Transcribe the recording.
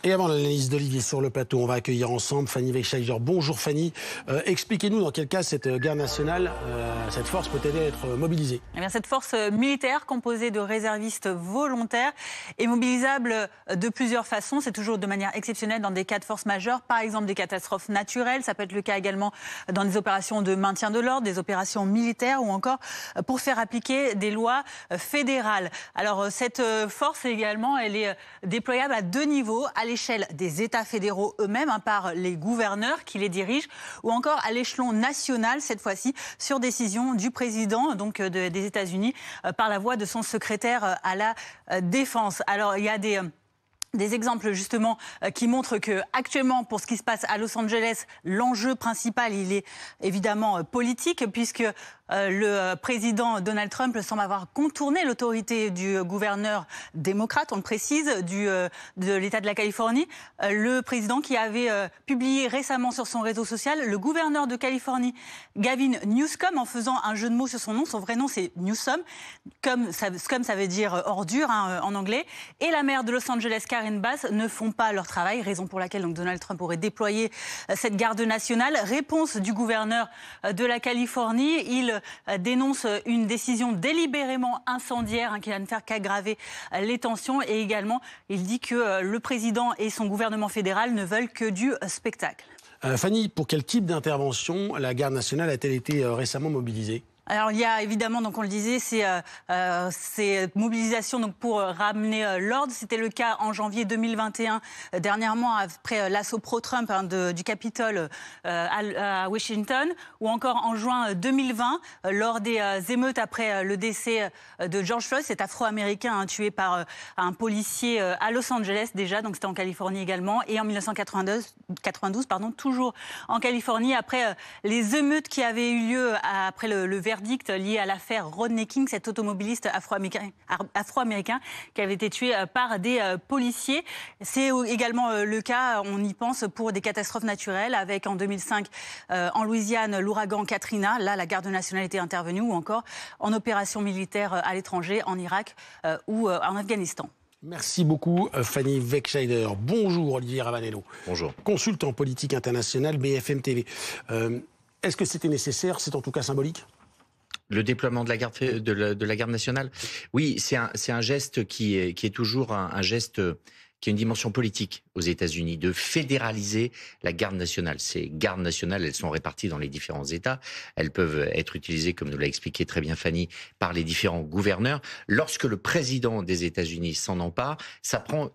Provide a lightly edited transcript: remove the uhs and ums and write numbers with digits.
Et avant l'analyse d'Olivier sur le plateau, on va accueillir ensemble Fanny Weckscheider. Bonjour Fanny, expliquez-nous dans quel cas cette garde nationale, cette force peut-elle être mobilisée? Eh bien, cette force militaire composée de réservistes volontaires est mobilisable de plusieurs façons. C'est toujours de manière exceptionnelle dans des cas de force majeure, par exemple des catastrophes naturelles. Ça peut être le cas également dans des opérations de maintien de l'ordre, des opérations militaires ou encore pour faire appliquer des lois fédérales. Alors cette force également, elle est déployable à deux niveaux, à l'échelle des États fédéraux eux-mêmes, par les gouverneurs qui les dirigent, ou encore à l'échelon national, cette fois-ci, sur décision du président des États-Unis, par la voix de son secrétaire à la Défense. Alors, il y a des exemples justement qui montrent que actuellement, pour ce qui se passe à Los Angeles, l'enjeu principal, il est évidemment politique, puisque le président Donald Trump semble avoir contourné l'autorité du gouverneur démocrate, on le précise, de l'État de la Californie. Le président qui avait publié récemment sur son réseau social, le gouverneur de Californie, Gavin Newsom, en faisant un jeu de mots sur son nom. Son vrai nom, c'est Newsom, comme ça veut dire ordure en anglais. Et la maire de Los Angeles, Karen Bass, ne font pas leur travail, raison pour laquelle Donald Trump aurait déployé cette garde nationale. Réponse du gouverneur de la Californie, il dénonce une décision délibérément incendiaire qui va ne faire qu'aggraver les tensions, et également il dit que le président et son gouvernement fédéral ne veulent que du spectacle. Fanny, pour quel type d'intervention la garde nationale a-t-elle été récemment mobilisée ? Alors il y a évidemment, donc on le disait, ces mobilisations pour ramener l'ordre. C'était le cas en janvier 2021, dernièrement après l'assaut pro-Trump du Capitole à Washington, ou encore en juin 2020 lors des émeutes après le décès de George Floyd, cet Afro-Américain tué par un policier à Los Angeles déjà, donc c'était en Californie également, et en 1992, toujours en Californie, après les émeutes qui avaient eu lieu après le verdict lié à l'affaire Rodney King, cet automobiliste afro-américain qui avait été tué par des policiers. C'est également le cas, on y pense, pour des catastrophes naturelles, avec en 2005 en Louisiane l'ouragan Katrina. Là, la garde nationale était intervenue, ou encore en opération militaire à l'étranger, en Irak ou en Afghanistan. Merci beaucoup Fanny Weckscheider. Bonjour Olivier Ravanello. Bonjour. Consultant politique international BFM TV. Est-ce que c'était nécessaire? C'est en tout cas symbolique? Le déploiement de la garde nationale, oui, c'est un geste qui est toujours un geste qui a une dimension politique aux États-Unis, de fédéraliser la garde nationale. Ces gardes nationales, elles sont réparties dans les différents États. Elles peuvent être utilisées, comme nous l'a expliqué très bien Fanny, par les différents gouverneurs. Lorsque le président des États-Unis s'en empare, ça prend